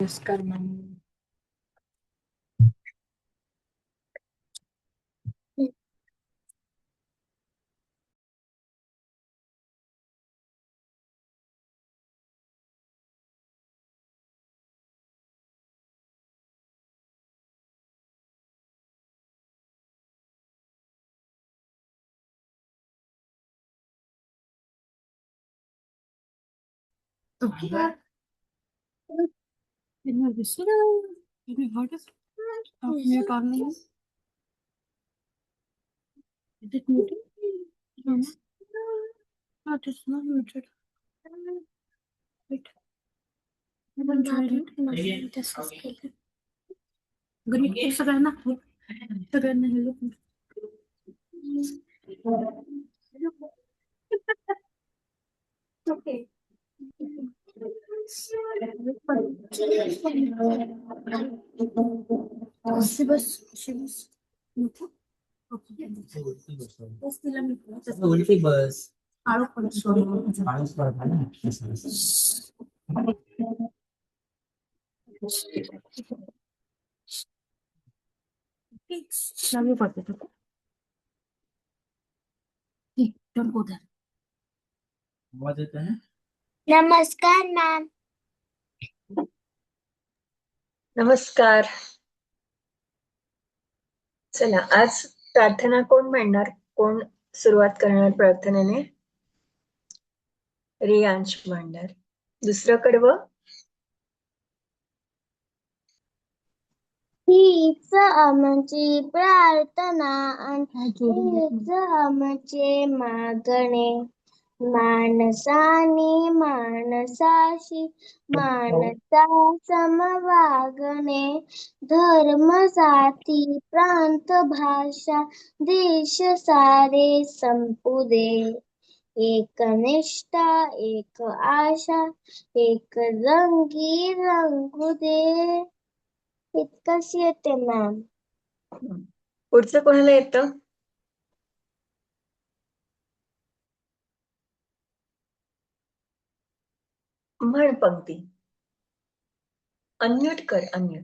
नमस्कार ma'am. Is it muted? No. No, it is not muted. Wait. Great. सगळ्यांना hello. Okay. बस तिला उलटी बस आळू पण नवी पडते तो उधर. आवाज येत आहे? नमस्कार मॅम. नमस्कार. चला, आज प्रार्थना कोण म्हणणार? कोण सुरुवात करणार प्रार्थनेने? रियांश म्हणणार. दुसरं कडवं? हीच आमची प्रार्थना आणि हीच आमचे मागणे, माणसाने माणसाशी माणसा समवागणे, धर्म जाती प्रांत भाषा देश सारे संपू दे, एक निष्ठा एक आशा एक रंगी रंगू दे. इतकंच येते मॅम. पुढचं कोणाला येतं? म्हण पंक्ती. अनम्यूट कर. अनम्यूट.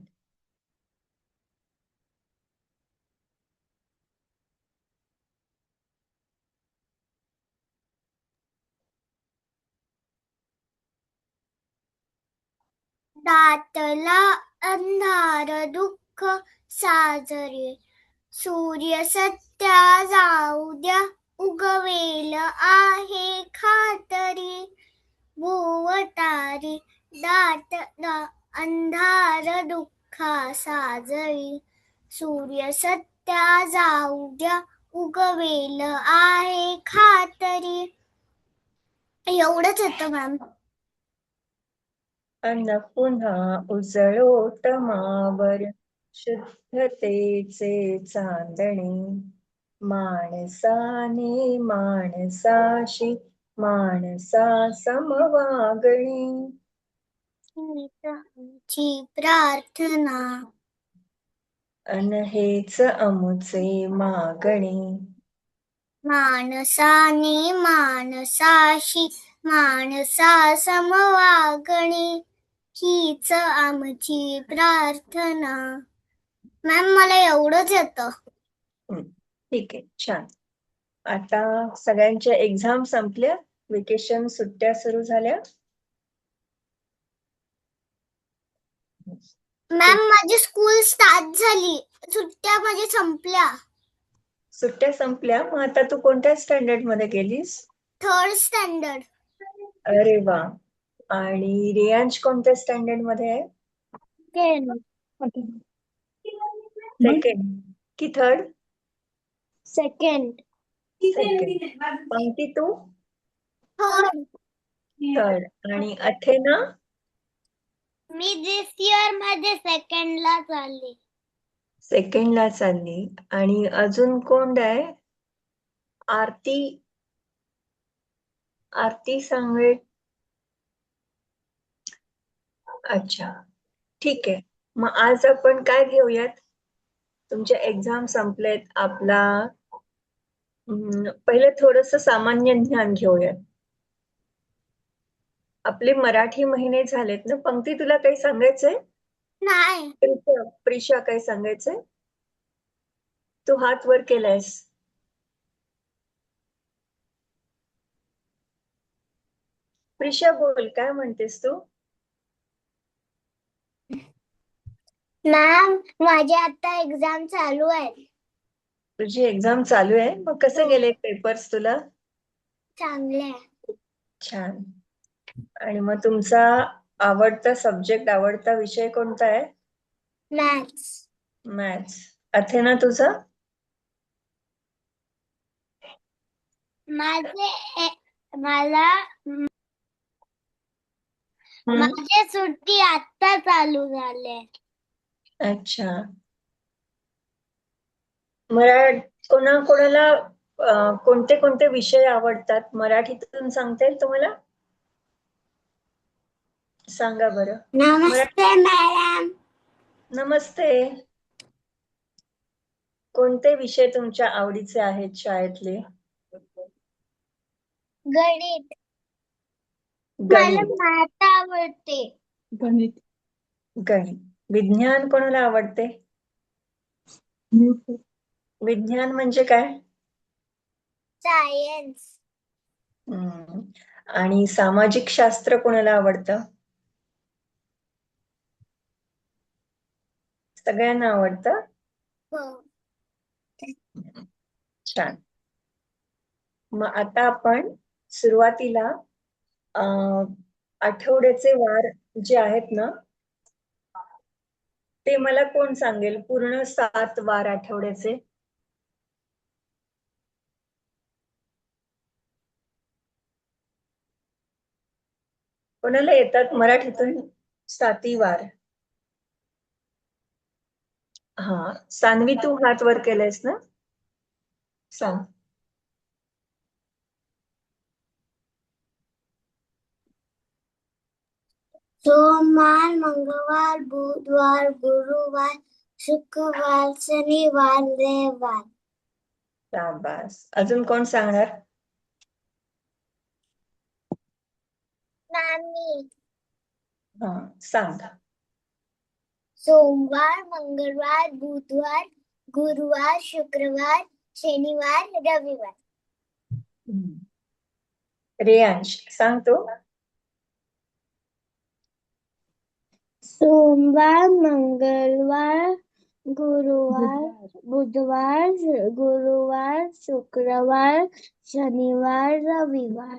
दाटला अंधार दुःख साजरे, सूर्य सत्या जाऊ द्या उगवेल आहे खातरी, भुवतारी दाटला अंधार दुःखा साजरी, सूर्य सत्या जाऊ द्या उगवेल आहे खातरी. एवढंच येतं मॅम. अन्न पुन्हा उजळोट मावर, शुद्धतेचे चांदणे, माणसाने माणसाशी माणसा समवागणे, आमची प्रार्थना अन हेच अमुचे मागणे, माणसाने माणसाशी माणसा समवागणे, हीच आमची प्रार्थना. मॅम मला एवढंच येतं. ठीक आहे, छान. आता सगळ्यांच्या एक्झाम संपल्या, वेकेशन सुट्ट्या सुरू झाल्या. मॅम माझी स्कूल स्टार्ट झाली, सुट्ट्या माझ्या संपल्या. सुट्ट्या संपल्या. मग आता तू कोणत्या स्टँडर्ड मध्ये गेलीस? 3rd standard. अरे वा. आणि रियांश कोणत्या स्टँडर्ड मध्ये आहे? सेकंड की थर्ड? सेकंड. पंक्ती तू? थर्ड. आणि अथेना? मी दिस इयर मध्ये सेकंडला चालली. सेकंडला चालली. आणि अजून कोण आहे? आरती. आरती सांगळे. अच्छा, ठीक आहे. मग आज आपण काय घेऊयात? तुमचे एक्झाम संपलेत. आपला पहिलं थोडस सामान्य ज्ञान घेऊयात. आपले मराठी महिने झालेत ना. पंक्ती, तुला काही सांगायचंय? नाही. प्रिशा, काही सांगायचंय? तू हात वर केलायस. प्रिशा, बोल, काय म्हणतेस तू? मॅम, माझे आता एक्झाम चालू आहे. तुझी एक्झाम चालू आहे? मग कसे हो. गेले पेपर्स तुला? चांगले. छान. आणि मग तुमचा आवडता सब्जेक्ट, आवडता विषय कोणता आहे? मॅथ्स. मॅथ्स. अथेना, तुझा? मला माझी सुट्टी आता चालू झाले. अच्छा. कोणाला कोणते कोणते विषय आवडतात मराठीतून सांगता येईल तुम्हाला? सांगा बरं. नमस्ते मॅडम. नमस्ते. कोणते विषय तुमच्या आवडीचे आहेत शाळेतले? गणित. मला मॅथ आवडते. गणित. गणित. विज्ञान कोणाला आवडते? विज्ञान म्हणजे काय? सायन्स. आणि सामाजिक शास्त्र कोणाला आवडतं? सगळ्यांना आवडतं? हो. छान. मग आता आपण सुरुवातीला आठवड्याचे वार जे आहेत ना, ते मला कोण सांगेल? पूर्ण 7 वार आठवड्याचे. कोणाला येतात मराठीतून 7 वार? हा, सान्वी, तू हात वर केलायस ना? सांग. सोमवार, मंगळवार, बुधवार, गुरुवार, शुक्रवार, शनिवार, रविवार. शाबास. अजून कोण सांगणार? नानी. हा, सांग. सोमवार, मंगळवार, बुधवार, गुरुवार, शुक्रवार, शनिवार, रविवार. रेयांश, सांग तो. सोमवार, मंगळवार, गुरुवार, बुधवार, गुरुवार, शुक्रवार, शनिवार, रविवार.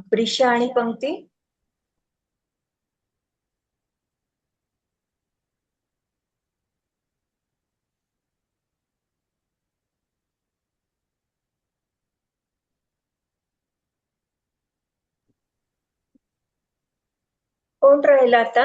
प्रिशा आणि पंक्ती? कोण राहिला आता?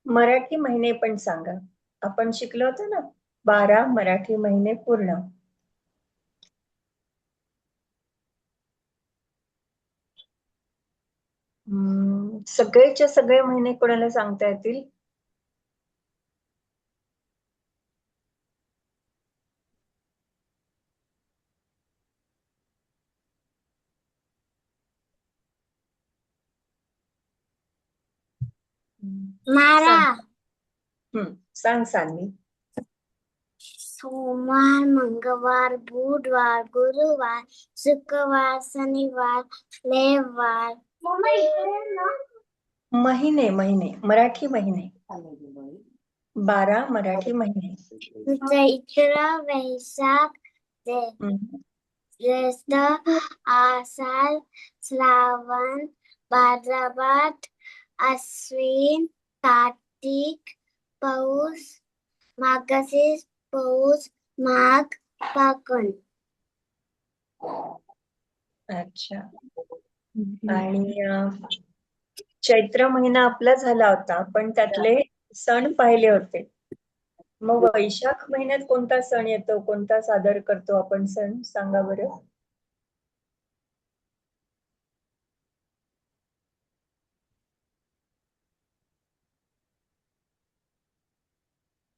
मराठी महिने पण सांगा. आपण शिकलो होतो ना, 12 मराठी महिने पूर्ण. सगळेच्या सगळे महिने कोणाला सांगता येतील? मारा. सांग सान्वी. सोमवार, मंगळवार, बुधवार, गुरुवार, शुक्रवार, शनिवार, रविवार. महिने मराठी महिने. 12 मराठी महिने. चैत्र, वैशाख, ज्येष्ठ, आषाढ, श्रावण, भाद्रपद, अश्विन, कार्तिक, पौष, मार्गशीर्ष, पौष, माघ, फागुन. अच्छा. आणि चैत्र महिना आपला झाला होता, पण त्यातले सण पाहिले होते. मग वैशाख महिन्यात कोणता सण येतो, कोणता सादर करतो आपण सण, सांगा बरं.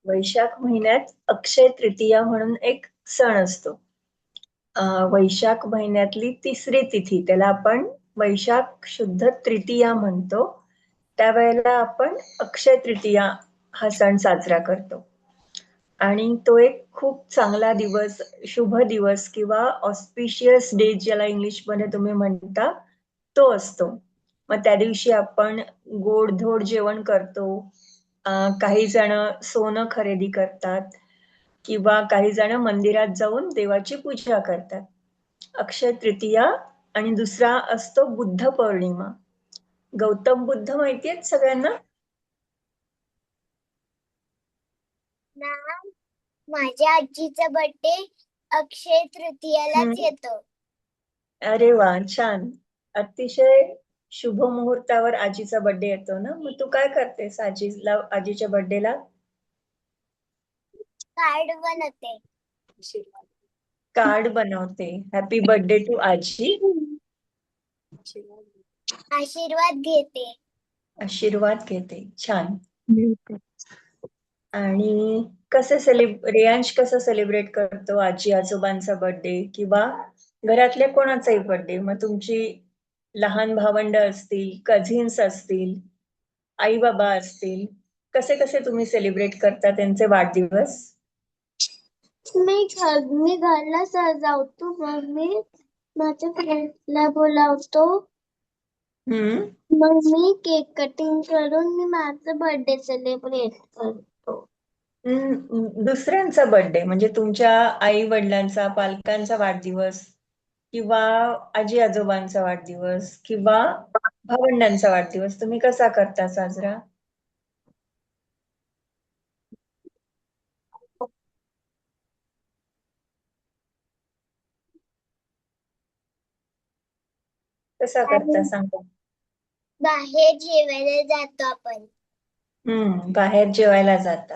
वैशाख महिन्यात अक्षय तृतीया म्हणून एक सण असतो. वैशाख महिन्यातली तिसरी तिथी, त्याला आपण वैशाख शुद्ध तृतीया म्हणतो. त्यावेळेला आपण अक्षय तृतीया हा सण साजरा करतो. आणि तो एक खूप चांगला दिवस, शुभ दिवस किंवा ऑस्पिशियस डे ज्याला इंग्लिशमध्ये तुम्ही म्हणता, तो असतो. मग त्या दिवशी आपण गोडधोड जेवण करतो. काही जण सोनं खरेदी करतात किंवा काही जण मंदिरात जाऊन देवाची पूजा करतात. अक्षय तृतीया आणि दुसरा असतो बुद्ध पौर्णिमा. गौतम बुद्ध माहितीयेत सगळ्यांना? मॅम, माझ्या आजीचा बर्थडे अक्षय तृतीयालाच येतो. अरे वा, छान. अतिशय शुभ मुहूर्तावर आजीचा बर्थडे येतो ना. मग तू काय करतेस आजीच्या बर्थडेला? कार्ड बनवते. कार्ड बनवते. हॅपी बर्थडे टू आजी. आशीर्वाद घेते. आशीर्वाद घेते. छान. आणि रियांश कसं सेलिब्रेट करतो आजी आजोबांचा बर्थडे किंवा घरातल्या कोणाचाही बर्थडे? मग तुमची लहान भावंड असतील, कझिन्स असतील, आई बाबा असतील, कसे कसे तुम्ही सेलिब्रेट करता त्यांचे वाढदिवस? मी घरला सजवतो. मग माझ्या फ्रेंडला बोलावतो. मग मी केक कटिंग करून मी माझा बर्थडे सेलिब्रेट करतो. दुसऱ्यांचा बर्थडे म्हणजे तुमच्या आई वडिलांचा, पालकांचा वाढदिवस किंवा आजी आजोबांचा वाढदिवस किंवा भावंडांचा वाढदिवस तुम्ही कसा करता साजरा? कसा करता सांगा? बाहेर जेवायला जातो आपण. बाहेर जेवायला जाता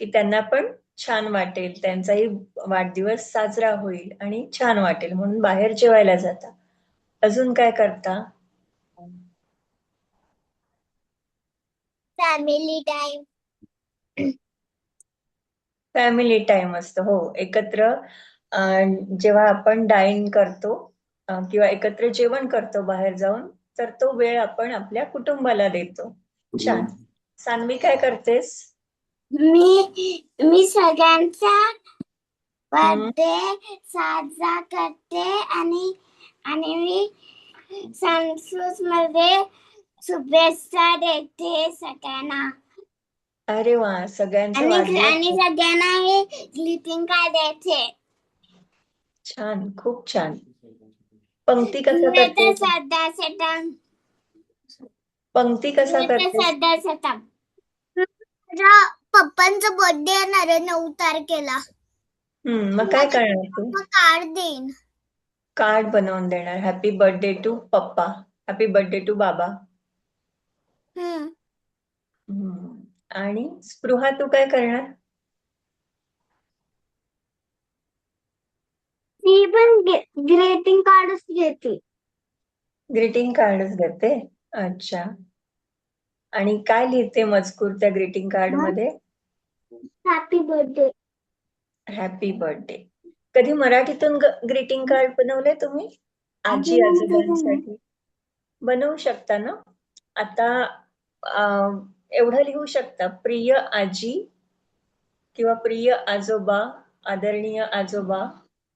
की त्यांना पण छान वाटेल, त्यांचाही वाढदिवस साजरा होईल आणि छान वाटेल म्हणून बाहेर जेवायला जाता. अजून काय करता? Family time. फॅमिली टाइम असतो. हो, एकत्र जेव्हा आपण डाईन करतो किंवा एकत्र जेवण करतो बाहेर जाऊन, तर तो वेळ आपण आपल्या कुटुंबाला देतो. छान. सान्वी काय करतेस? मी सगळ्यांचा बर्थडे साजरा करते आणि मी सनसूस मध्ये शुभेच्छा देते सगळ्यांना. अरे वा, सगळ्यांचा आणि वाढदिवस. सगळ्यांना हे ग्रीटिंग कार्ड द्यायचे. छान, खूप छान. पंक्ती कसा करते? पंक्ती कसा करते? पप्पांचा बर्थडे येणार आहे 9 तारखेला. मग काय करणार तू? मग कार्ड देईन. कार्ड बनवून देणार. हॅपी बर्थडे टू पप्पा, हॅपी बर्थडे टू बाबा. आणि स्पृहा तू काय करणार? मी पण ग्रीटिंग कार्डच घेते. ग्रीटिंग कार्डच देते. अच्छा. आणि काय लिहिते मजकूर त्या ग्रीटिंग कार्ड मध्ये? Happy birthday. Happy birthday. कधी मराठीतून ग्रीटिंग कार्ड बनवले तुम्ही आजी आजोबांसाठी? बनवू शकता ना. आता एवढं लिहू शकता, प्रिय आजी किंवा प्रिय आजोबा, आदरणीय आजोबा,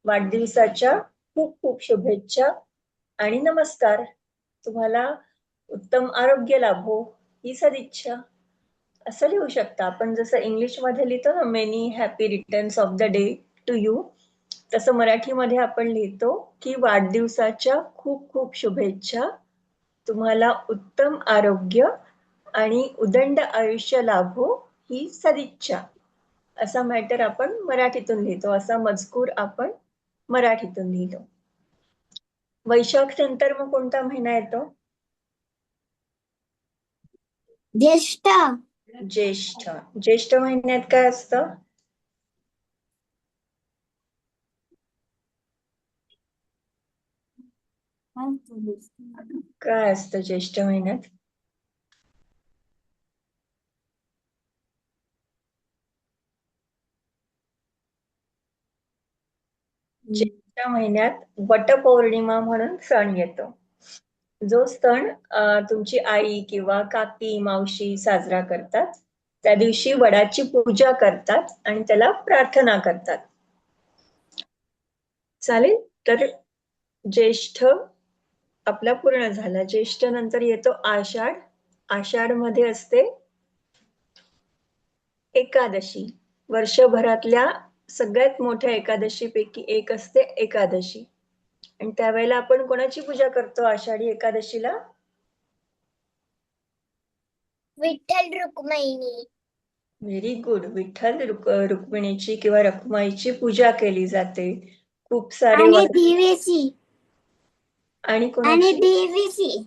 वाढदिवसाच्या खूप खूप शुभेच्छा आणि नमस्कार. तुम्हाला उत्तम आरोग्य लाभो ही सदिच्छा, असं लिहू शकता. आपण जसं इंग्लिशमध्ये लिहितो ना, many happy returns of the day to you, तसं मराठीमध्ये आपण लिहितो की वाढदिवसाच्या खूप खूप शुभेच्छा, तुम्हाला उत्तम आरोग्य आणि उदंड आयुष्य लाभो ही सदिच्छा. असा मॅटर आपण मराठीतून लिहितो, असा मजकूर आपण मराठीतून लिहितो. वैशाख नंतर मग कोणता महिना येतो? ज्येष्ठ. ज्येष्ठ. ज्येष्ठ महिन्यात काय असतं? काय असतं ज्येष्ठ महिन्यात? ज्येष्ठ महिन्यात वटपौर्णिमा म्हणून सण येतो. जो सण तुमची आई किंवा काकी, मावशी साजरा करतात. त्या दिवशी वडाची पूजा करतात आणि त्याला प्रार्थना करतात. चालेल? तर ज्येष्ठ आपला पूर्ण झाला. ज्येष्ठ नंतर येतो आषाढ. आषाढमध्ये असते एकादशी. वर्षभरातल्या सगळ्यात मोठ्या एकादशीपैकी एक असते एकादशी. आणि त्यावेळेला आपण कोणाची पूजा करतो आषाढी एकादशीला? विठ्ठल रुक्मिणी. Very good. विठ्ठल रुक्मिणीची किंवा रखुमाईची पूजा केली जाते. खूप सारे आणि देवीची. आणि आणि कोणाची? देवीची.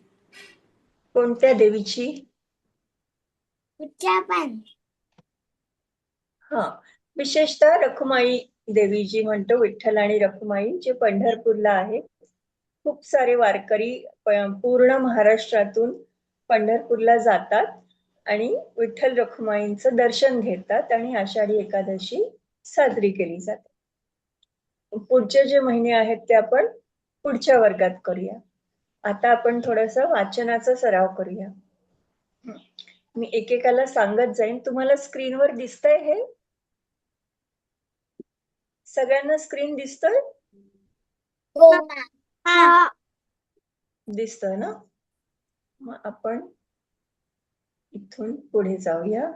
कोणत्या देवीची? पूजा पण. हा, विशेषतः रखुमाई देवी जी म्हणतो, विठ्ठल आणि रखुमाई जे पंढरपूरला आहे. खूप सारे वारकरी पूर्ण महाराष्ट्रातून पंढरपूरला जातात आणि विठ्ठल रखुमाईंचं दर्शन घेतात आणि आषाढी एकादशी साजरी केली जाते. पुढचे जे महिने आहेत ते आपण पुढच्या वर्गात करूया. आता आपण थोडस वाचनाचा सराव करूया. मी एकेकाला सांगत जाईन. तुम्हाला स्क्रीनवर दिसतंय हे? सगळ्यांना स्क्रीन दिसतोय? हो मॅम. हा. दिसतोय ना? मग आपण इथून पुढे जाऊया.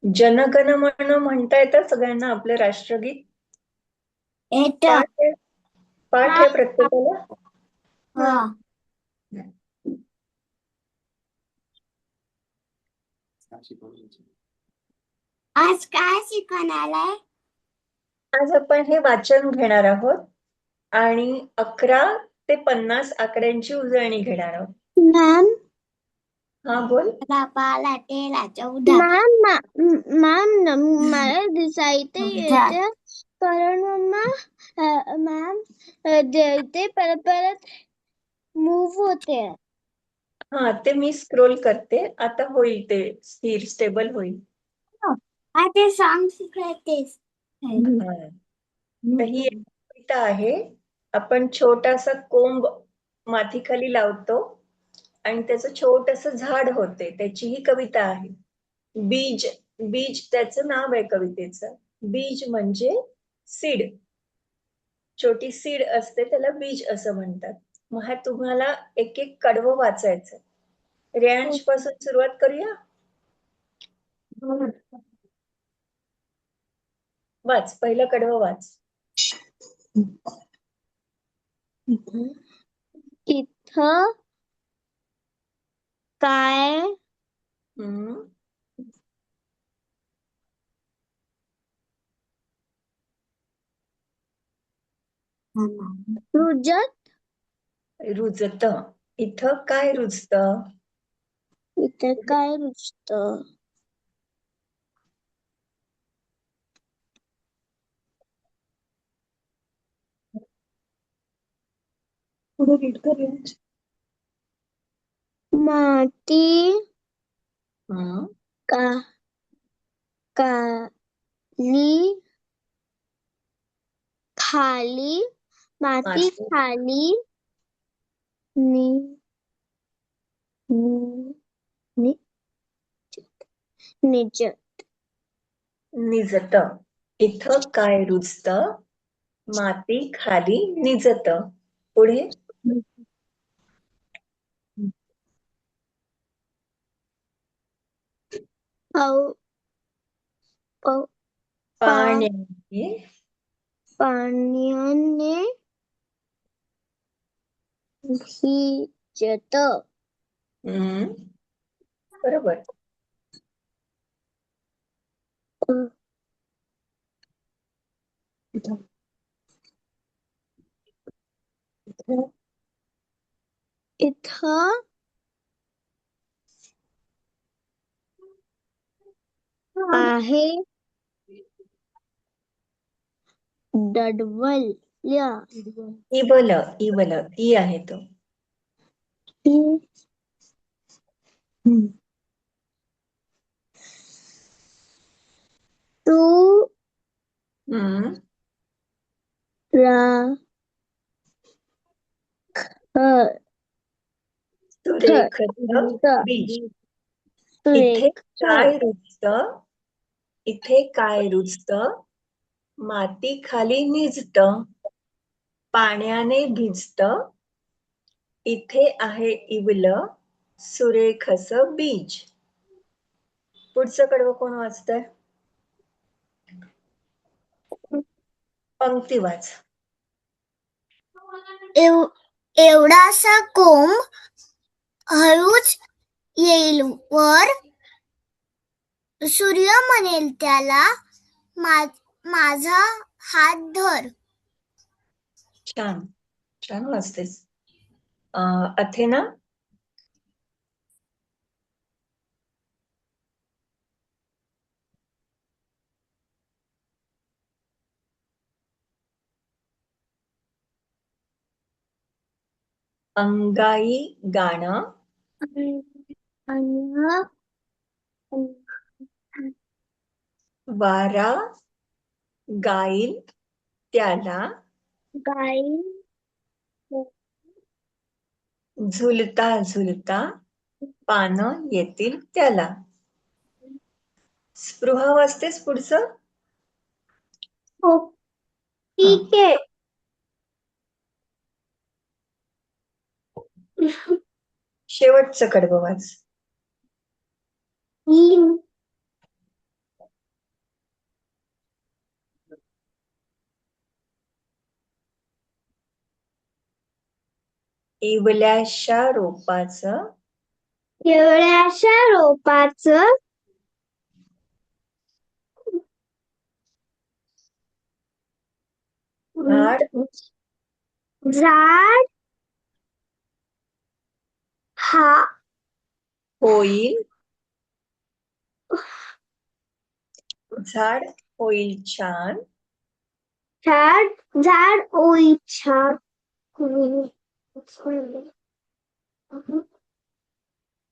जनगण मन म्हणता येतं सगळ्यांना आपलं राष्ट्रगीत? येतं. पाठ आहे प्रत्येकाला? हा. आज काय शिकवणार आहे? आज आपण हे वाचन घेणार आहोत आणि 11 ते 50 आकड्यांची उजळणी घेणार आहोत. मॅम. हा, बोल. बाला तेला 14. मॅम मला दिसायचं येतं कारण मॅम ते परत मूव होते. हा, ते मी स्क्रोल करते. आता होईल ते स्थिर, स्टेबल होईल. ते सॉंग शिकवतेस. तर ही एक कविता आहे. आपण छोटासा कोंब मातीखाली लावतो आणि त्याचं छोटस झाड होते. त्याची ही कविता आहे. बीज. बीज त्याचं नाव आहे कवितेचं. बीज म्हणजे सीड. छोटी सीड असते त्याला बीज असं म्हणतात. मग हा तुम्हाला एक एक कडवं वाचायचं. रेयांश पासून सुरुवात करूया. वाच, पहिलं कडवं वाच. इथं काय रुजत? रुजत. इथं काय रुजत? इथं काय रुजत? पुढे रीड करूया. माती का काली खाली माती खाली नि नि निजत. निजत. इथं काय रुजत? माती खाली निजत. पुढे पाण्याने पाण्याने भिजत. बरोबर. इथं आहे डडवल. इबल. इबल. ई आहे तो. तू हम्म. रा ख सुरेखच बीज. इथे काय रुजतं? इथे काय रुजतं? माती खाली निजतं, पाण्याने भिजतं. इथे आहे इवलं, सुरेखस बीज. पुढचं कडवं कोण वाचतंय? पंक्ती वाच. एवढासा कोंब हळूच येईल वर, सूर्य म्हणेल त्याला माझा हात धर. छान छान वाचतेस. अथेना. अंगाई गाणं. वारा गाईल त्याला, गाई झुलता झुलता पानं येतील त्याला. स्पृहा वाचतेस पुढचं? हो ठीक आहे. शेवटचं कडवं वाच. इवल्याशा रोपाचं केवळ्याशा रोपाचं झाड झाड होईल, झाड होईल छान. झाड होईल छान.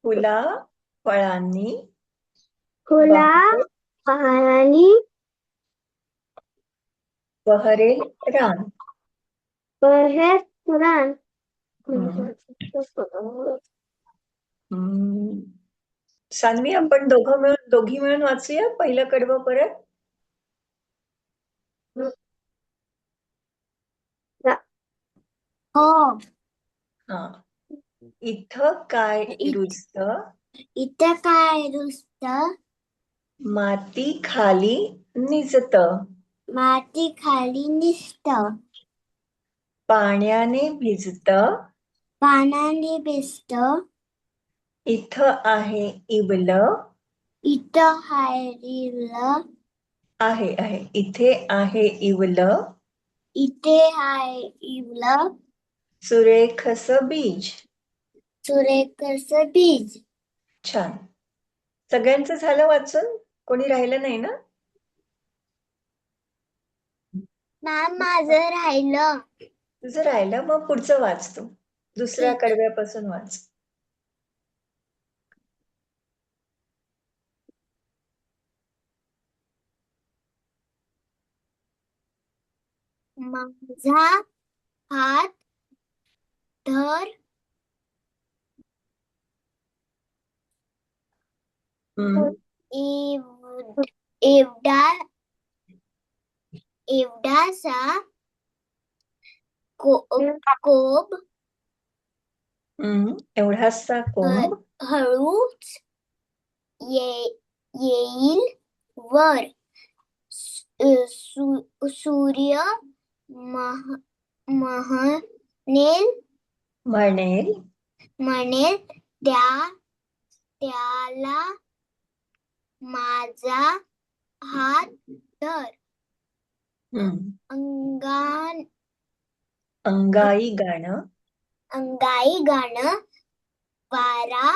फुला फळांनी फुला बहरेल पाणी बहरेल रान. बहेर रान. हम्म. सान्वी, आपण दोघी मिळून वाचूया पहिलं कडवं परत. हो. हा. इथं काय रुजतं? इथं काय रुजतं? माती खाली निजतं, माती खाली निजतं, पाण्याने भिजतं. पाण्याने भिजतं. इथं आहे इवलं, इथं हायरिलं, आहे इथे आहे इवलं, इथे हाय इवलं, सुरेखस बीज. सुरेखस बीज. छान. सगळ्यांचं झालं वाचून? कोणी राहिलं नाही ना? मॅम, माझं राहिलं. तुझं राहिलं, मग पुढचं वाच तू. दुसऱ्या ठीक. कडव्यापासून वाच. माझा हात धर, एवढासा कोंब एवढासा कोंब हळूच येईल वर, सूर्य म्हणेल त्याला माझा हात धर. अंगाई गाणं. अंगाई गाणं. वारा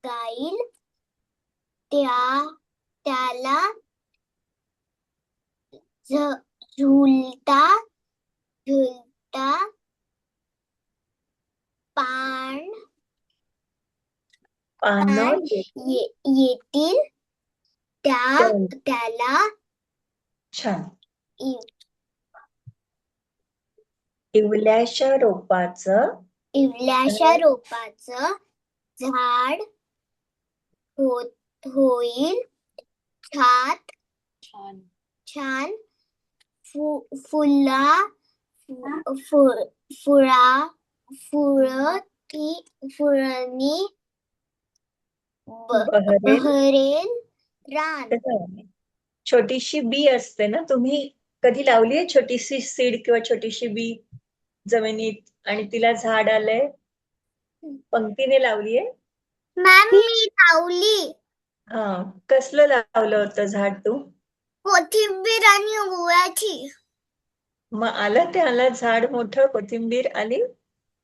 गाईल त्याला, झुलता झुलता पानं येतील त्याला. छान. इव इवल्याशा रोपाचं इवल्याशा रोपाचं झाड होईल छात छान फुला फुळा फुलणी बहरेल. बहरेल रान. छोटीशी बी असते ना, तुम्ही कधी लावली आहे छोटीशी सीड किंवा छोटीशी बी जमिनीत आणि तिला झाड आलंय? पंक्तीने लावली आहे? मॅम मी लावली. हा, कसलं लावलं होतं झाड तू? कोथिंबीर आणि ओव्याची. मग आलं त्याला झाड मोठं, कोथिंबीर आली?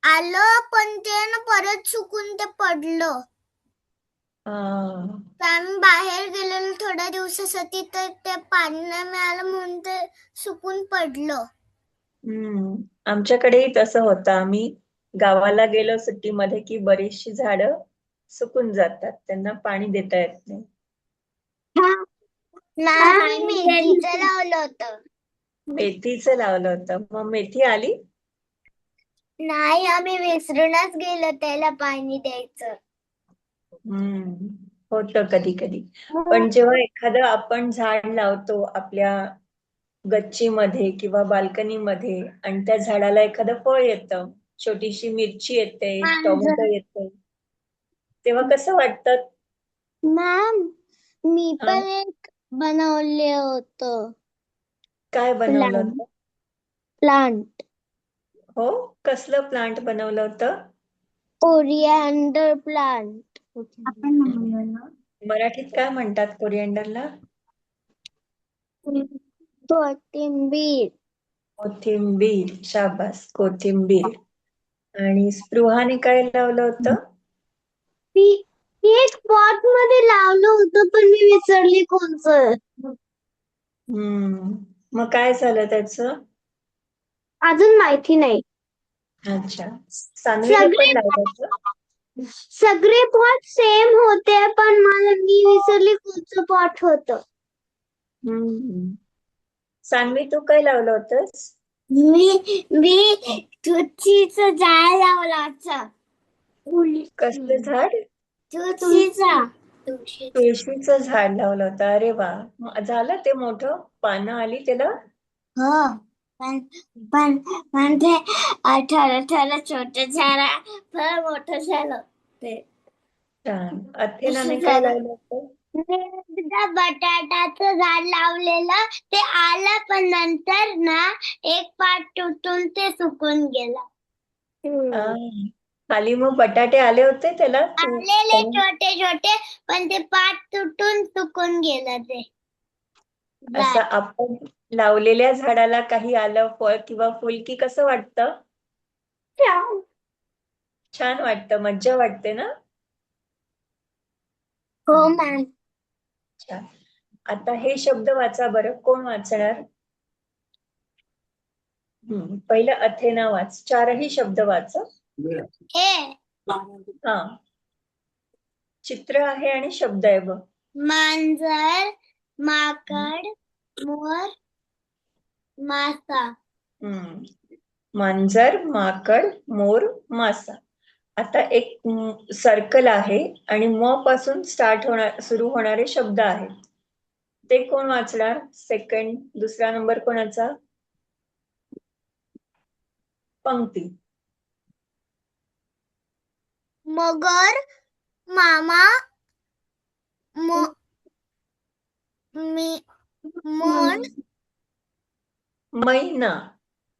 आलं पण ते ना परत सुकून ते पडलं. आम्ही बाहेर गेलेलो थोड्या दिवसासाठी तर ते पाणी नाही मिळालं म्हणून ते सुकून पडलं. आमच्याकडेही तसं होतं. आम्ही गावाला गेलो सुट्टीमध्ये की बरीचशी झाडं सुकून जातात, त्यांना पाणी देता येत नाही. आम्ही मेथीचं लावलं होतं. मेथीचं लावलं होतं, मग मेथी आली? नाही आम्ही विसरूनच गेलो त्याला पाणी द्यायचं. होतं कधी कधी. पण जेव्हा एखादं आपण झाड लावतो आपल्या गच्चीमध्ये किंवा बाल्कनीमध्ये आणि त्या झाडाला एखादं फळ येतं, छोटीशी मिरची येते, टोमॅटो येते, तेव्हा कसं वाटतं? मॅम मी पण एक बनवले होतं. काय बनवलं होतं? प्लांट. हो, कसलं प्लांट बनवलं होतं? Coriander plant. आपण म्हणलं ना मराठीत काय म्हणतात कोरिएंडरला? कोथिंबीर. कोथिंबीर. शाबास, कोथिंबीर. आणि स्पृहाने काय लावलं होतं? एक पॉट मध्ये लावलं होतं पण मी विसरली कोणचं. मग काय झालं त्याचं? अजून माहिती नाही. अच्छा, सान्वीने पण लावलं होतं? सगळे पॉट सेम होते पण मी विसरली कोणचं पॉट होतं. सान्वी, तू काय लावलं होतंस? मी तुळशीचं झाड लावलं होतं. कसलं झाड? तुळशीचं झाड लावलं होतं. अरे वा, मग झालं ते मोठं? पानं आली त्याला? हो पण ते थोडं छोटं झाड फार मोठं झालं ते. छान. अथेनाने काय लावलं होतं? बटाट्याचं झाड लावलेलं ते आलं पण नंतर ना एक पाट तुटून ते सुकून गेलं. खाली मग बटाटे आले होते त्याला? आलेले छोटे छोटे पण ते पाट तुटून सुकून गेलं ते. असं आपण लावलेल्या झाडाला काही आलं फळ किंवा फुल की कसं वाटतं? छान वाटतं, मज्जा वाटते ना? हो मॅम. छान. आता हे शब्द वाचा बरं, कोण वाचणार? पहिलं अथेना वाच. 4ही शब्द वाच. हा, चित्र आहे आणि शब्द आहे बघ. मांजर, माकड, मोर, मासा. मांजर, माकड, मोर, मासा. आता एक सर्कल आहे आणि म पासून सुरू होणारे शब्द आहेत. ते कोण वाचणार? सेकंड, दुसरा नंबर कोणाचा? पंक्ती. मगर, मामा, मन, मैना.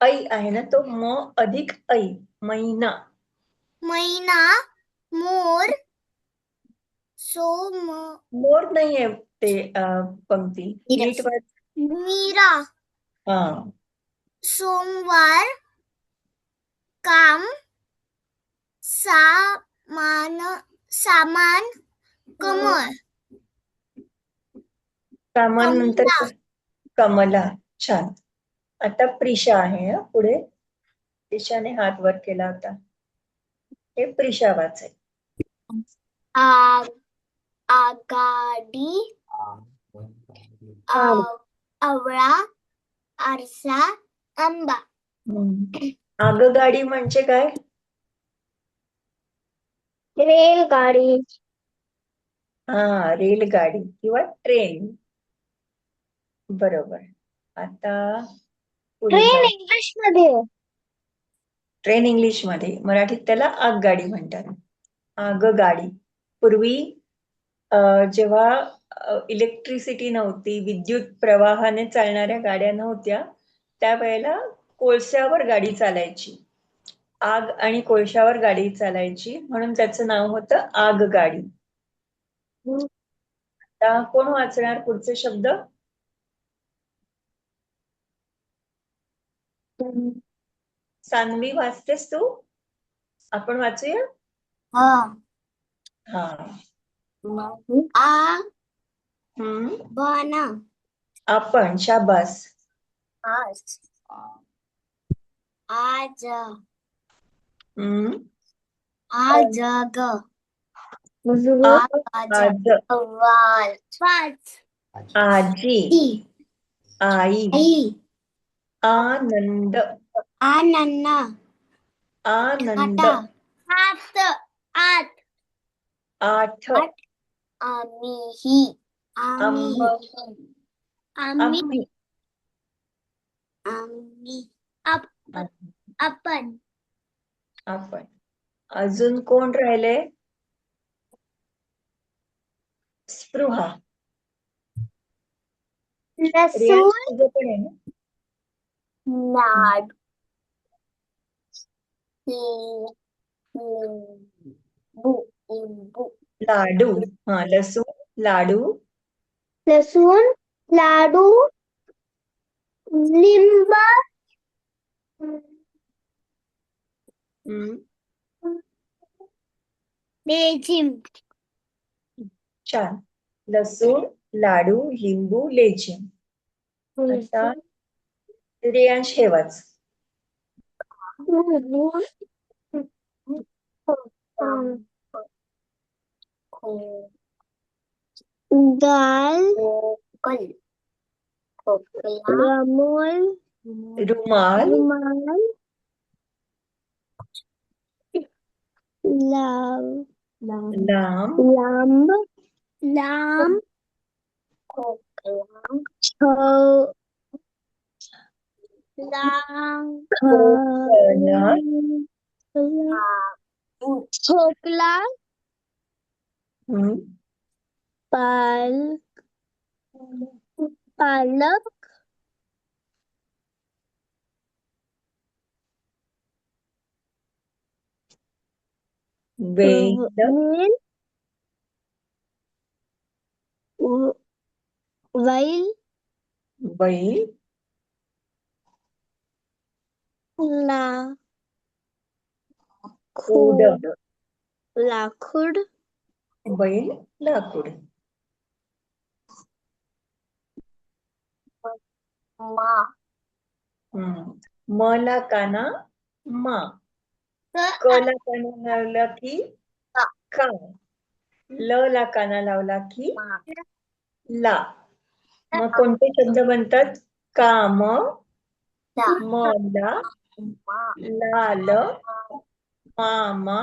ऐ आहे ना, तो म अधिक ऐ, मैना. मैना, मोर, मोर नाहीये ते पंक्ती. नीट वाच. मीरा. हा. सोमवार, काम, सामान, कमळ. सामान नंतर कमला. कमला. छान. आता प्रिशा आहे पुढे. प्रिशाने हात वर केला होता. हे प्रिशा वाचे. आगाडी, आवळा, आरसा, आंबा. आगगाडी म्हणजे काय? रेलगाडी. हा, रेलगाडी किंवा ट्रेन. बरोबर. आता पुढे ट्रेन जाऊ. इंग्लिश मध्ये. ट्रेन इंग्लिश मध्ये, मराठीत त्याला आगगाडी म्हणतात. आगगाडी. पूर्वी जेव्हा इलेक्ट्रिसिटी नव्हती, विद्युत प्रवाहाने चालणाऱ्या गाड्या नव्हत्या, त्यावेळेला कोळशावर गाडी चालायची. आग आणि कोळशावर गाडी चालायची, म्हणून त्याचं नाव होतं आगगाडी. आता कोण वाचणार पुढचे शब्द? सान्वी, वाचतेस तू? आपण वाचूया. हा. बाना. आपण. शाबास. आज. आज. आज. आज. पाच. आजी. आई. आनंद. आनंद. आनंद. आठ. आठ. आठ. आम्ही. आम्ही. आम्ही. आम्ही. आपण. आपण. अजून कोण राहिले? स्पृहा. लसूण. तुझं पण आहे ना? लाडू. लाडू. हा, लसूण, लाडू. लसूण, लाडू, लिंब. लेझिम. छान. लसूण, लाडू, लिंबू, लेझिम. आता रेयांश हे वाच. दाल. रुमाल. रुमाल. रुमाल. लांब. लांब. लांब. खोकला. पालक. वेल. वैल. बैल. लाकूड. लाकूड. बैल, लाकूड. म ला काना, मा. क ला काना लावला की का. ल ला काना लावला की ला. मग कोणते शब्द बनतात? काम, मला, लाल, मामा,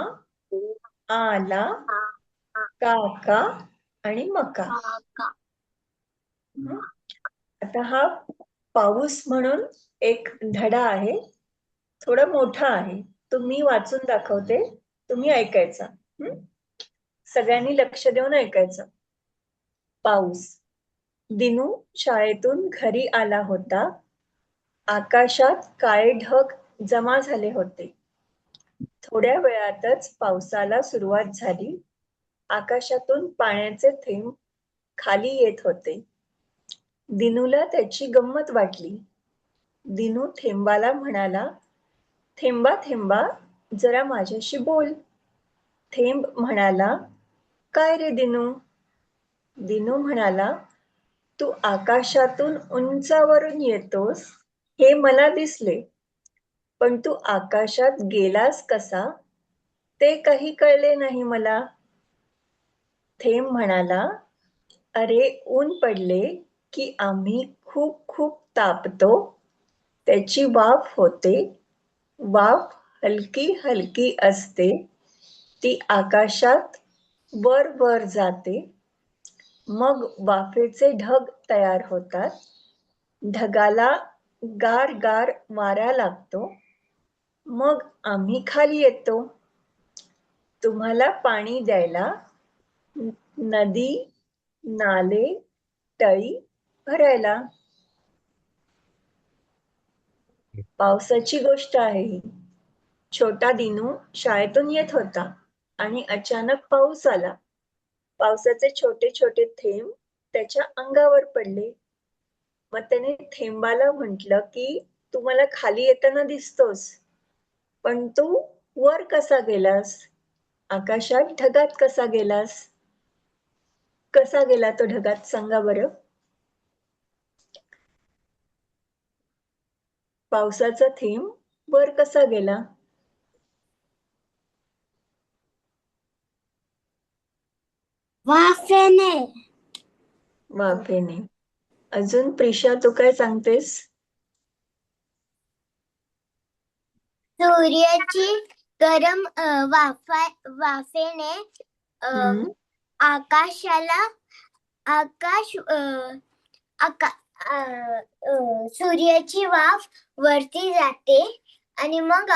आला, काका आणि मका. आता हा पाऊस म्हणून एक धडा आहे, थोडा मोठा आहे. तो मी वाचून दाखवते, तुम्ही ऐकायचा. सगळ्यांनी लक्ष देऊन ऐकायचं. पाऊस. दिनू शाळेतून घरी आला होता. आकाशात काळे ढग जमा झाले होते. थोड्या वेळातच पावसाला सुरुवात झाली. आकाशातून पाण्याचे थेंब खाली येत होते. दिनूला त्याची गंमत वाटली. दिनू थेंबाला म्हणाला, थेंबा थेंबा जरा माझ्याशी बोल. थेंब म्हणाला, काय रे दिनू? दिनू म्हणाला, तू आकाशातून उंचावरून येतोस हे मला दिसले, पण तू आकाशात गेलास कसा ते काही कळले नाही मला. थेंब म्हणाला, अरे ऊन पडले की आम्ही खूप खूप तापतो, त्याची वाफ होते, वाफ हलकी हलकी असते, ती आकाशात वर वर जाते, मग वाफेचे ढग तयार होतात, ढगाला गार गार वारा लागतो, मग आम्ही खाली येतो. तुम्हाला पाणी द्यायला नदी, नाले, तळी भरायला. पावसाची गोष्ट आहे ही. छोटा दिनू शाळेतून येत होता आणि अचानक पाऊस आला. पावसाचे छोटे छोटे थेंब त्याच्या अंगावर पडले. मग त्याने थेंबाला म्हटलं की तू मला खाली येताना दिसतोस, पण तू वर कसा गेलास? आकाशात ढगात कसा गेलास? कसा गेला तो ढगात सांगा बरं? पावसाचा थेंब वर कसा गेला? वाफेने. वाफेने. अजून प्रिशा तू काय सांगतेस? सूर्याची गरम वाफेने हम्म. आकाशाला आकाश आका सूर्याची वाफ वरती जाते आणि मग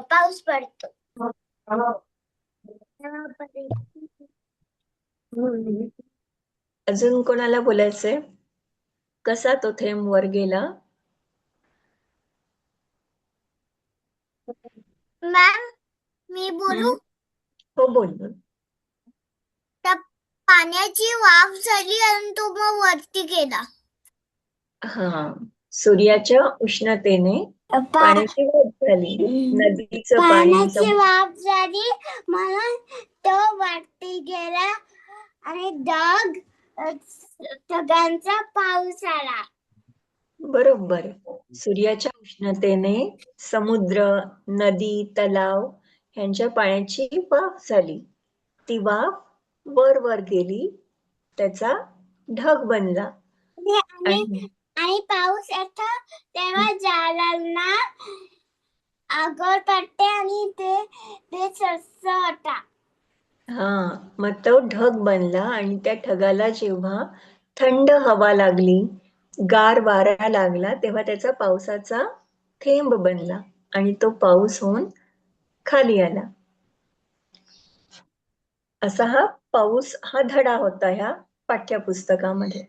पाऊस पडतो. अजून कोणाला बोलायचंय? कसा तो थेंब वर गेला? मॅम, मी बोलू? हो, बोल बोल. त्या पाण्याची वाफ झाली आणि तो मग वरती गेला. हा, सूर्याच्या उष्णतेने पाण्याची वाफ झाली. नदीचं पाणी पाण्याची वाफ झाली म्हणून तो वरती गेला आणि ढगांचा पाऊस आला. बरोबर. सूर्याच्या उष्णतेने समुद्र, नदी, तलाव ह्यांच्या पाण्याची वाफ झाली. ती वाफ वर वर गेली, त्याचा ढग बनला. आणि आणि पाऊस येतो तेव्हा झाडांना आगळ पडते आणि ते स्वच्छ होता. हा, मग तो ढग बनला आणि त्या ढगाला जेव्हा थंड हवा लागली, गार वारा लागला, तेव्हा त्याचा पावसाचा थेंब बनला आणि तो पाऊस होऊन खाली आला. असा हा पाऊस हा धडा होता ह्या पाठ्यपुस्तकामध्ये.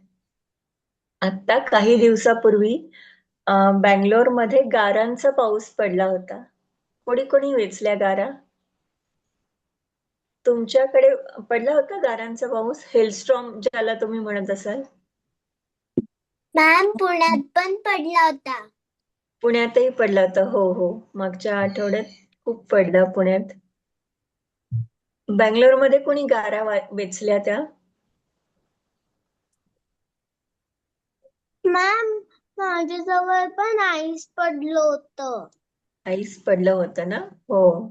आता काही दिवसापूर्वी बँगलोरमध्ये गारांचा पाऊस पडला होता. कोणी कोणी वेचल्या गारा? तुमच्याकडे पडला होता गारांचा पाऊस? हेलस्टॉर्म ज्याला तुम्ही म्हणत असाल? मॅम, पुण्यात पण पडला होता. पुण्यातही पडला होता. हो हो, मागच्या आठवड्यात खूप पडला पुण्यात. बँगलोरमध्ये कोणी गारा वेचल्या त्या? मॅम, माझ्याजवळ पण आईस पडलं होतं. आईस पडलं होतं ना? हो,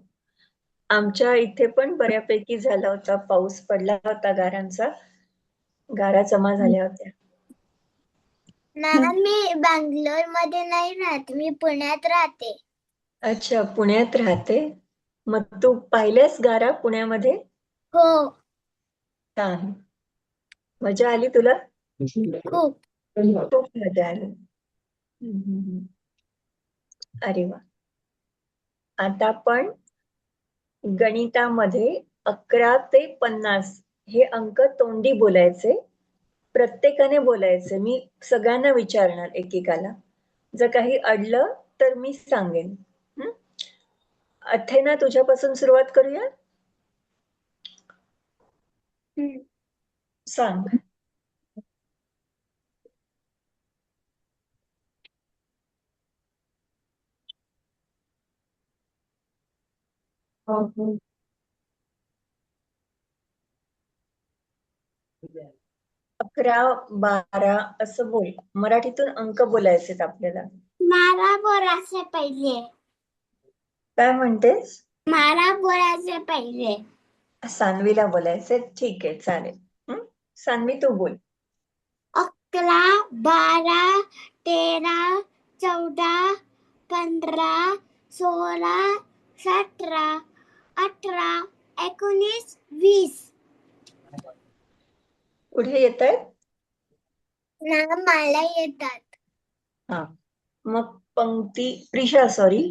आमच्या इथे पण बऱ्यापैकी झाला होता, पाऊस पडला होता गारांचा. गारा जमा झाल्या होत्या. मॅम, मी बँगलोर मध्ये नाही राहत, मी पुण्यात राहते. अच्छा, पुण्यात राहते. मग तू पाहिल्यास गारा पुण्यामध्ये? हो, छान. मजा आली तुला? खूप. खूप मजा आली. अरे वा. आता आपण गणितामध्ये 11 ते 50 हे अंक तोंडी बोलायचे, प्रत्येकाने बोलायचे. मी सगळ्यांना विचारणार एकेकाला. जर काही अडलं तर मी सांगेन. अथेना, तुझ्यापासून सुरुवात करूया. सांग. हो. 11, 12 असं बोल. मराठीतून अंक बोलायचेत आपल्याला. मला बोलायचे पहिले. काय म्हणतेस? मला बोलायचे पहिले. सान्वीला बोलायचे. ठीक आहे, चालेल. सान्वी, तू बोल. 11, 12, 13, 14, 15, 16, 17, 18, 19, 20. पुढे येत आहेत? मला येतात. हा, मग पंक्ती प्रिशा सॉरी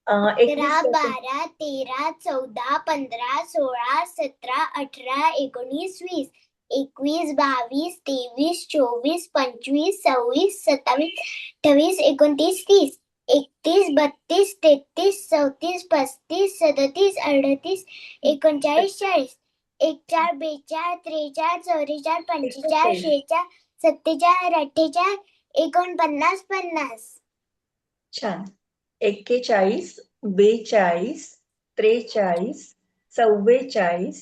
21 11, 12, 13, 14, 15, 16, 17, 18, 19, 20. 21, 22, 23, 24, 25, 26, 27, 28, 29, 30. 31, 32, 33, 34, 35, 37, 38, 39, 40. 41, 42, 43, 44, 45, 46, 47, 48, 49, 50. छान. 41, 42, 43, 44,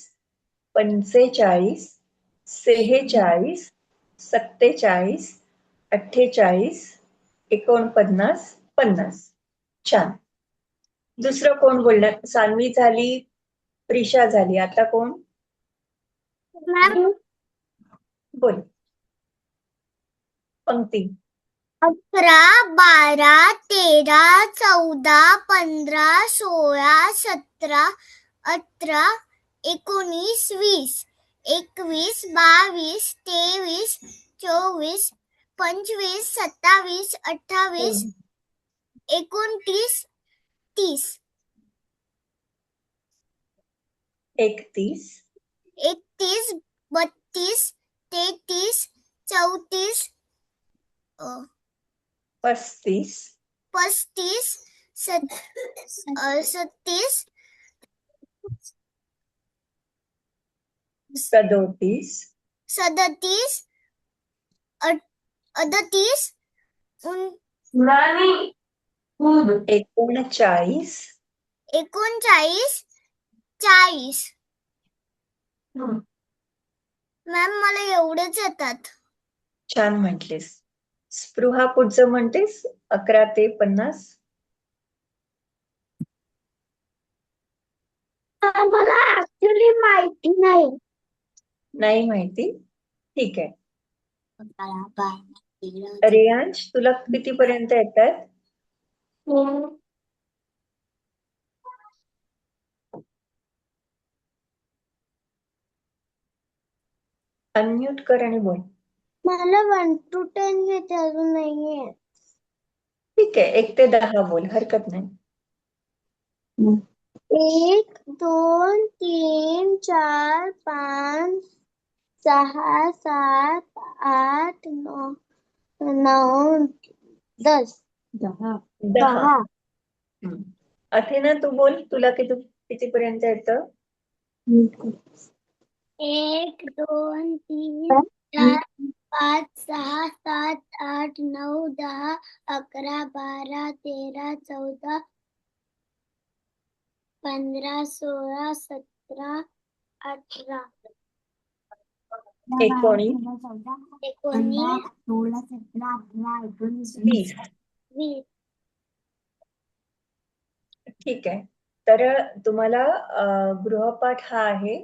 45, 46, 47, 48, 49, 50. छान. दुसरं कोण बोलणार? सान्वी झाली, प्रिशा झाली, आता कोण? बोल. पंक्ती. 11, 12, 13, 14, 15, 16, 17, 18, 19, 20. 21, 22, 23, 24, 25, 27, 28, 29, 30. 31, 31, 32, 33, 34, 35, 35, 37, 37, 37, 38, 39, 39, 40. मॅम मला एवढेच येतात. छान म्हटलीस. स्पृहा पुढचं म्हणतेस 11 ते 50. मला ऍक्च्युली माहिती नाही. नाही माहिती? ठीक आहे. रेयांश तुला कितीपर्यंत येतात? अनम्यूट कर आणि बोल. मला 1 to 10 येते, अजून नाहीये. ठीक आहे, 1 ते 10 बोल, हरकत नाही. 1, 2, 3, 4, 5, 6, 7, 8, 9, 10. 10. अथेना तू बोल, तुला कितीपर्यंत येतं? 1, 2, 3, 4, 5, 6, 7, 8, 9, 10, 11, 12, 13, 14, 15, 16, 17, 18. 19, 19, 16, 17, 18, 19, 20. 20. ठीक आहे. तर तुम्हाला गृहपाठ हा आहे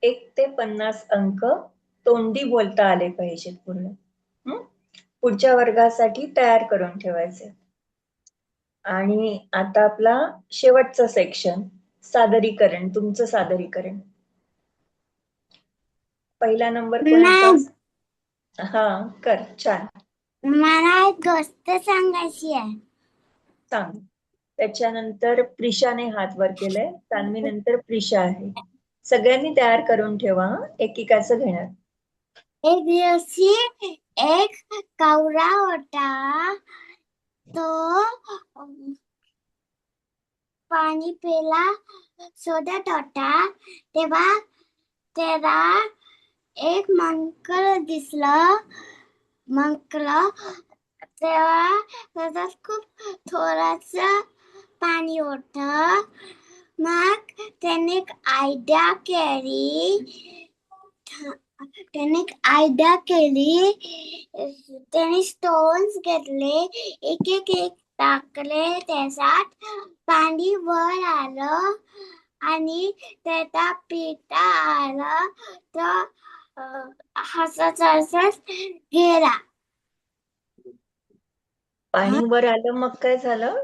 1 ते 50 अंक तोंडी बोलता आले पाहिजेत पूर्ण. पुढच्या वर्गासाठी तयार करून ठेवायचे. आणि आता आपला शेवटचं सेक्शन, सादरीकरण, तुमचं सादरीकरण. पहिला नंबर कोणाचा? हा, कर. छान. मला एक गोष्ट सांगायची आहे. सांग. त्याच्यानंतर प्रिशाने हात वर केलाय, सान्वी नंतर प्रिशा आहे. सगळ्यांनी तयार करून ठेवा, एकेकाचं घेणार. एक दिवशी एक कावळा होता. तो पाणी प्यायला शोधत होता. तेव्हा त्याला एक माकड दिसलं. तेव्हा त्याच्यात खूप थोडस पाणी होत. मग त्याने एक आयडिया केली. त्याने स्टोन्स घेतले, एक एक एक टाकले त्याच्यात. पाणी वर आलं आणि त्याचा पिता आला. तर हसत गेला. पाणी वर आलं मग काय झालं?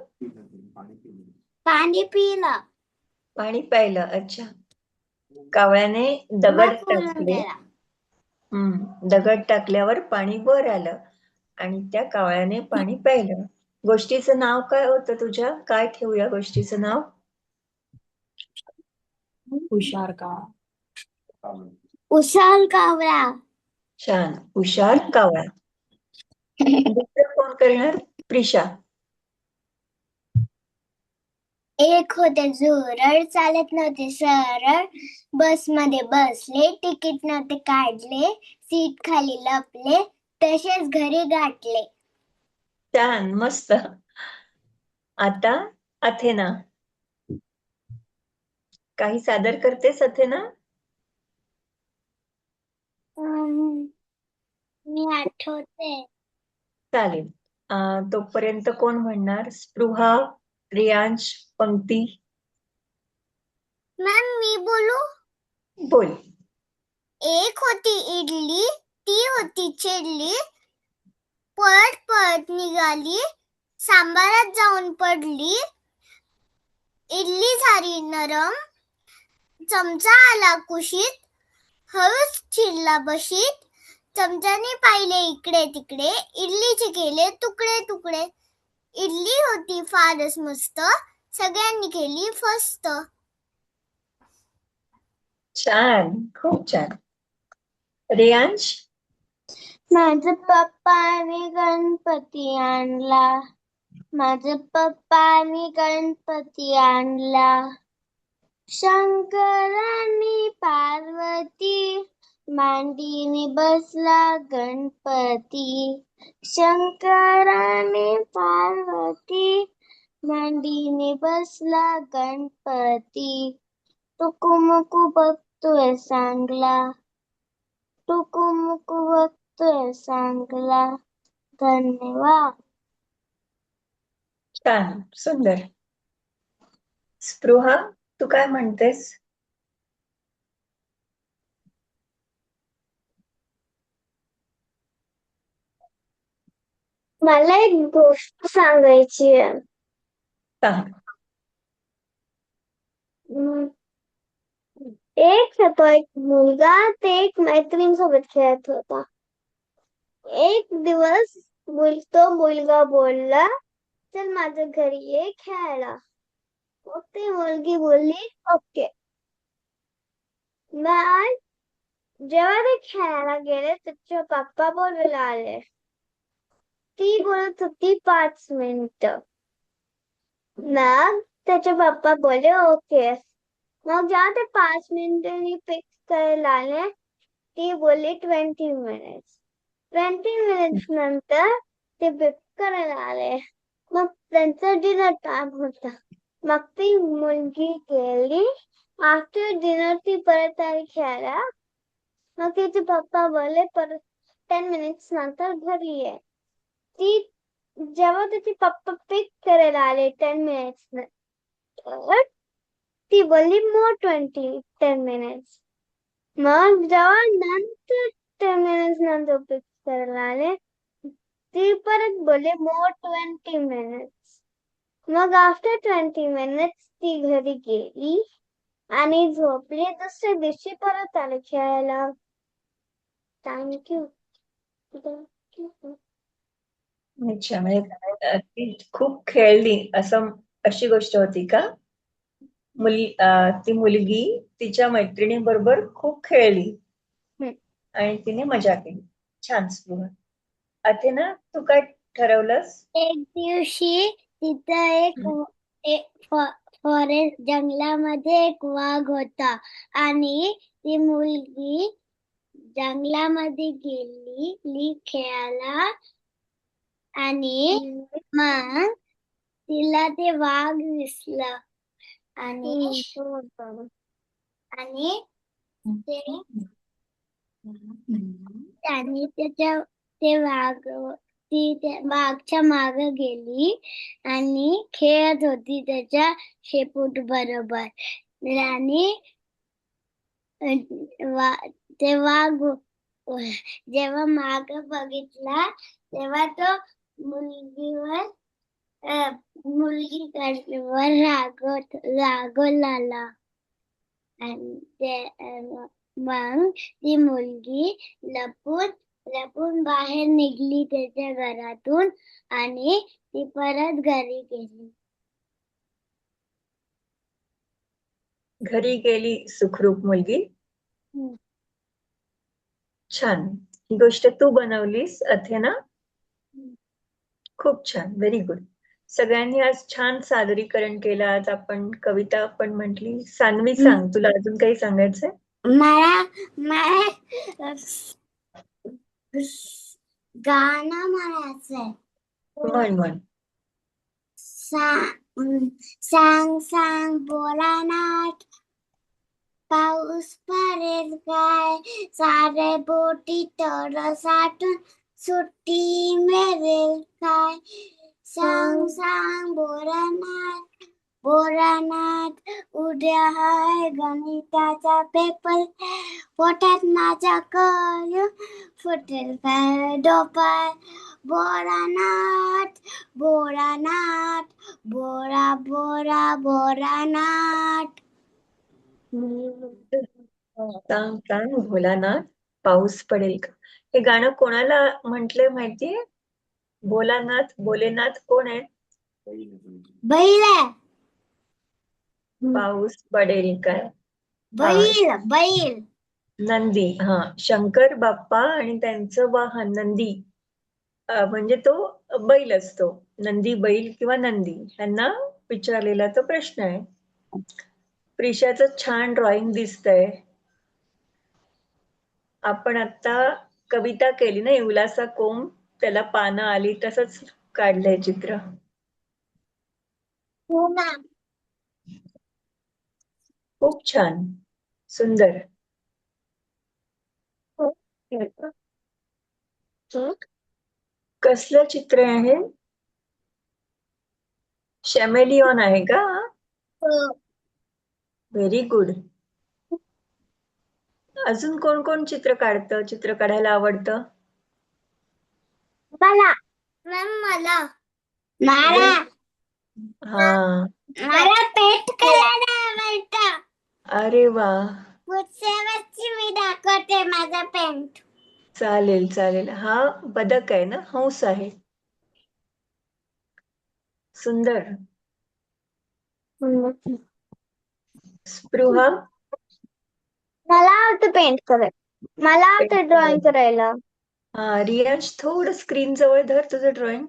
पाणी पिलं पाणी प्यायलं. अच्छा. कावळ्याने दगड मग बोलून टाकले. गेला. दगड टाकल्यावर पाणी वर आलं आणि त्या कावळ्याने पाणी प्यायलं. गोष्टीचं नाव काय होतं तुझ्या? काय ठेवूया गोष्टीचं नाव? हुशार का? उशाल कावळा. छान. हुशार कावळा. दुसरं कोण करणार? प्रिशा. एक होते जोरळ, चालत नव्हते सरळ, बसमध्ये बसले, तिकीट नव्हते काढले, सीट खाली लपले, तसेच घरी गाठले. छान, मस्त. आता अथेना. काही सादर करतेस अथेना? मी आठवते. चालेल. तोपर्यंत कोण म्हणणार? स्पृहा, रियांश, पंक्ती. मॅम मी बोलू. बोल. एक होती इडली, ती होती चिडली, पळत पळत निघाली, सांबारात जाऊन पडली, इडली झाली नरम, चमचा आला कुशीत, हळूच चिरला बशीत, चमच्याने पाहिले इकडे तिकडे, इडलीचे केले तुकडे तुकडे, इडली होती फारच मस्त, सगळ्यांनी केली फस्त. छान, खूप छान. रियांश. माझ्या पप्पाने गणपती आणला, माझ्या पप्पाने गणपती आणला, शंकराने पार्वती, मांडीने बसला गणपती, शंकराने पार्वती, मांडीने बसला गणपती, टुकुमुकू बघतोय चांगला, टुकुमुकू बघतोय चांगला. धन्यवाद. छान, सुंदर. स्पृहा, तू काय म्हणतेस? मला एक गोष्ट सांगायची आहे. सांग. एक होता एक मुलगा, ते एक मैत्रिणीसोबत खेळत होता. एक दिवस तो मुलगा बोलला, चल माझ्या घरी ये खेळायला. मग ती मुलगी बोलली ओके. मग जेव्हा ते खेळायला गेले त्याचे पप्पा बोलायला आले. ती बोलत होती 5 मिनिटं. मग त्याचे पप्पा बोलले ओके. मग जेव्हा ते 5 मिनिटांनी फिक्स करायला आले, ती बोलली 20 मिनिट्स. 20 मिनिट्स नंतर ते फिक्स करायला आले. मग त्यांचा डिनर टाइम होता. मग ती मुलगी गेली. आफ्टर डिनर ती परत आली खेळायला. मग तिचे पप्पा बोलले परत 10 मिनिट्स नंतर घरी ये. ती जेव्हा तिचे पप्पा पिक करायला आले 10 मिनिट्स नंतर, ती बोलली more 10 मिनिट्स. मग जेव्हा नंतर 10 मिनिट्स नंतर पिक करायला आले, ती परत बोलली more 20 मिनिट्स. मग आफ्टर 20 मिनिट्स ती घरी गेली आणि झोपली. दुसऱ्या दिवशी परत आले खेळायला. थँक्यू. अच्छा, म्हणजे ती खूप खेळली अशी गोष्ट होती का? ती मुलगी तिच्या मैत्रिणी बरोबर खूप खेळली आणि तिने मजा केली. छान, स्पृहा. अथेना, तू काय ठरवलंस? एक दिवशी तिथं एक फॉरेस्ट जंगलामध्ये एक वाघ होता आणि ती मुलगी जंगलामध्ये गेली खेळायला आणि मग तिला ते वाघ दिसलं आणि त्याने ती वाघच्या मागे गेली आणि खेळत होती त्याच्या शेपूट बरोबर. आणि ते वाघ जेव्हा माग बघितला तेव्हा तो मुलगीवर मुलगीवर रागवला आणि मग ती मुलगी लपून बाहेर निघली त्याच्या घरातून आणि ती परत घरी गेली. घरी गेली सुखरूप मुलगी. हम्म. छान. ही गोष्ट तू बनवलीस अथेना. खूप छान, व्हेरी गुड. सगळ्यांनी आज छान सादरीकरण केलं. आज आपण कविता पण म्हटली. सान्वी, सांग, तुला अजून काही सांगायचंय? मला गाणं म्हणायचंय. म्हण. सांग सांग भोलानाथ, पाऊस पडेल काय, सारे बोटी तळ साठून सुट्टी मिळेल काय. सांग सांग भोलानाथ, उद्या आहे गणिताचा पेपर, पोटात माझ्या कळ फुटेल काय डोपर. भोलानाथ भोलानाथ. सांग सांग भोलानाथ, पाऊस पडेल का. हे गाणं कोणाला म्हटलंय माहितीये? भोलेनाथ कोण आहेत? बैल पाऊस पडेल काय. बैल नंदी. हा, शंकर बाप्पा आणि त्यांचं वाहन नंदी, म्हणजे तो बैल असतो. नंदी बैल किंवा नंदी यांना विचारलेला तो प्रश्न आहे. प्रिशाचं छान ड्रॉइंग दिसतंय. आपण आता कविता केली ना, इवलासा कोंब, त्याला पानं आली, तसंच काढलंय चित्र. हो ना. खूप छान, सुंदर. कसलं चित्र आहे? शॅमेलियॉन आहे का? Very good. अजून कोण कोण चित्र काढतं, चित्र काढायला आवडतं? मला हा, पेंट करायला आवडतं. अरे वा, पुढच्या वर्षी मी दाखवते माझा पेंट. चालेल चालेल. हा बदक आहे ना, हंस आहे. सुंदर. स्पृहा, मला आवडतं पेंट करायला, मला आवडतं ड्रॉइंग करायला. हा, रियाज थोडं स्क्रीन जवळ धर तुझं ड्रॉइंग.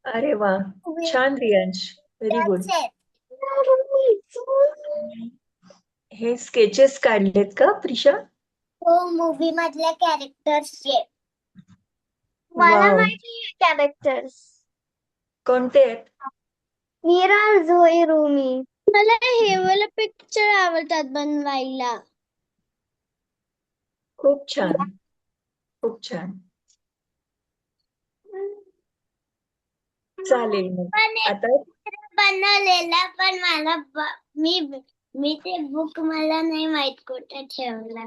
अरे वा, छान रियांश, व्हेरी गुड. हे स्केचेस काढलेत का प्रिशा? हो, मूवी मधल्या कॅरेक्टर्सचे. मला वाव, माहिती आहे कॅरेक्टर्स. कोणते आहेत? मीरा, झोई, रूमी. मला हे वाला पिक्चर आवडतात बनवायला. खूप छान, खूप छान. चालेल मग आता. बनवलेला, पण मी ते बुक मला नाही माहित कुठे ठेवला.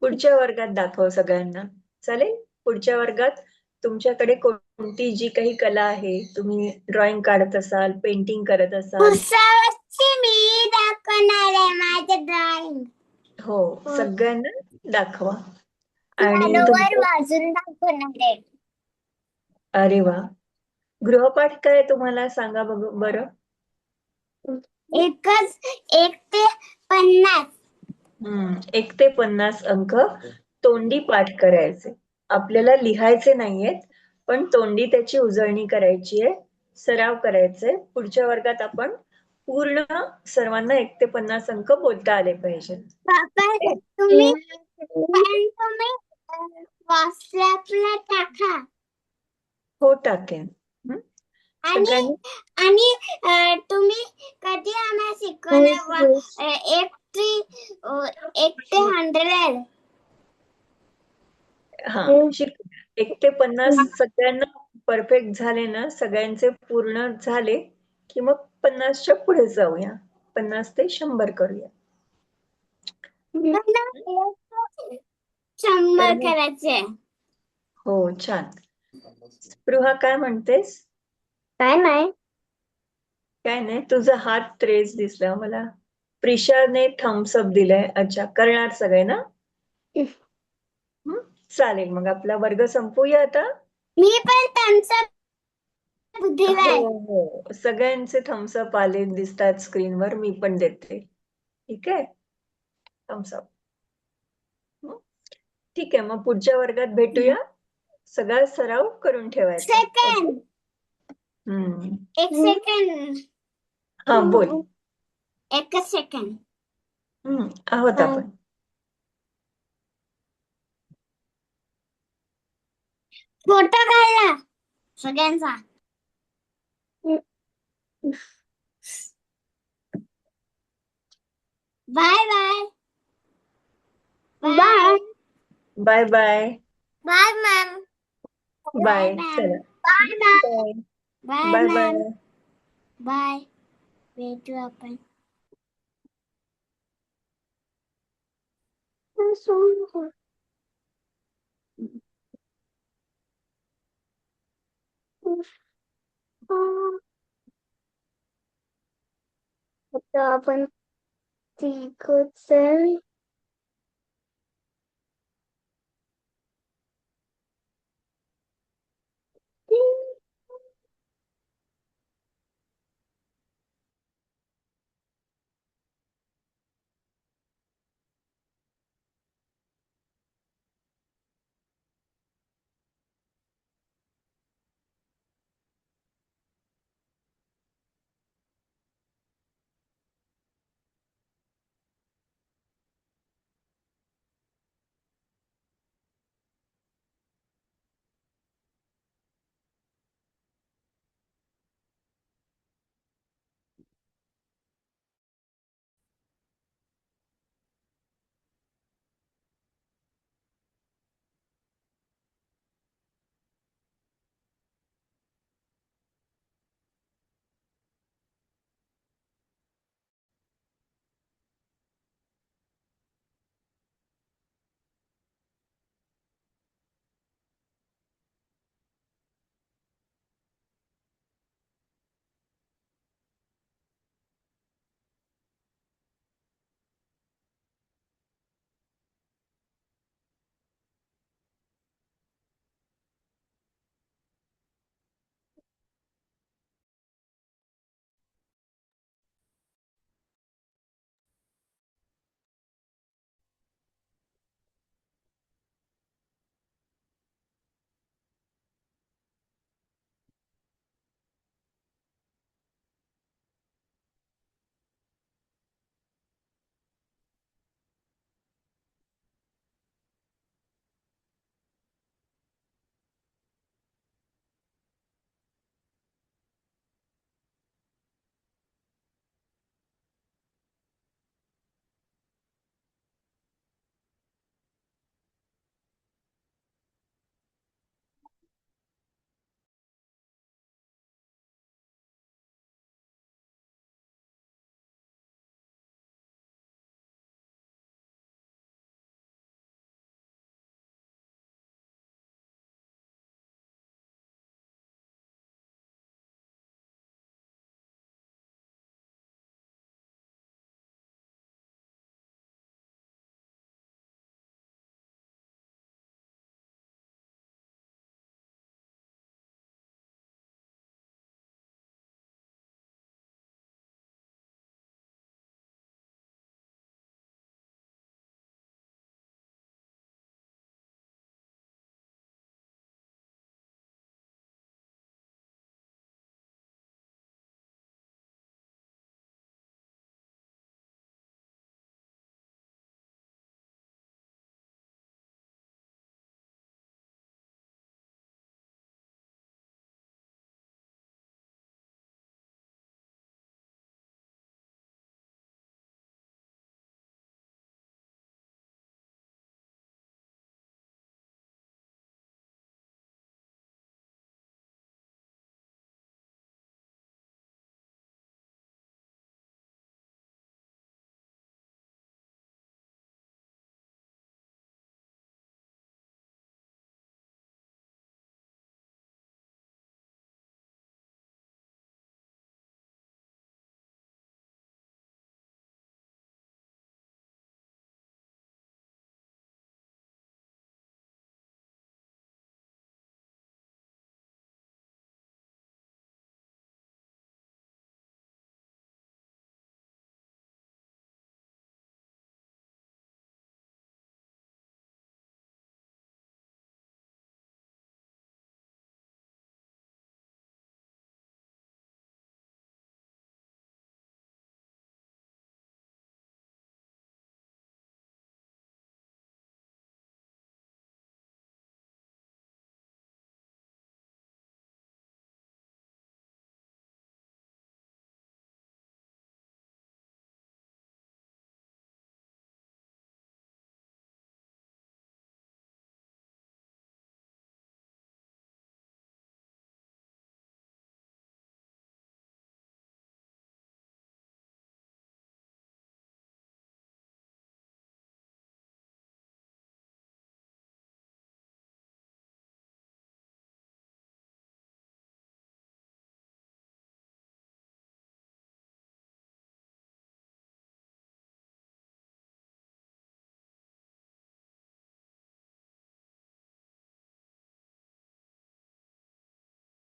पुढच्या वर्गात दाखव सगळ्यांना. चालेल. पुढच्या वर्गात तुमच्याकडे कोणती जी काही कला आहे, तुम्ही ड्रॉइंग काढत असाल, पेंटिंग करत असाल, मी दाखवणार आहे माझं ड्रॉइंग. हो, सगळ्यांना दाखवा. आणि पियानोवर वाजून दाखवणार आहे. अरे वा, गृहपाठ काय तुम्हाला सांगा बरं. 1 ते 50. 1 ते 50 अंक तोंडी पाठ करायचे. आपल्याला लिहायचे नाहीयेत, पण तोंडी त्याची उजळणी करायची आहे, सराव करायचे. पुढच्या वर्गात आपण पूर्ण सर्वांना 1 ते 50 अंक बोलता आले पाहिजे. तुम्ही व्हॉट्सअपला टाका. हो, टाकेन. आणि तुम्ही कधी आम्हाला शिकवणार 1 ते 100. हा, शिक. 1 ते 50 सगळ्यांना परफेक्ट झाले ना, सगळ्यांचे पूर्ण झाले की मग 50च्या पुढे जाऊया. 50 ते 100 करूया. 100 करायचे. हो, छान. स्पृहा काय म्हणतेस? काय नाही. काय नाही, तुझा हात रेस दिसला मला. प्रिशाने थम्स अप दिलंय. अच्छा, करणार सगळे ना? हं? चालेल, मग आपला वर्ग संपवूया आता. मी पण त्यांचा दिलाय. हो हो, सगळ्यांचे थम्स अप आले दिसतात स्क्रीनवर. मी पण देते. ठीक आहे, थम्स अप. ठीक आहे, मग पुढच्या वर्गात भेटूया. सगळा सराव करून ठेवायचा. ओके. सेकंड. हम्म. एक सेकंड. हा, बोल. एकच सेकंड. आहोत आपण. फोटो काढला सगळ्यांचा. Bye bye. Bye. Bye bye. Bye ma'am. Bye. चला. Bye ma'am. Bye. Bye bye ma'am. Bye. Bye. भेटू आपण. आता आपण तिघच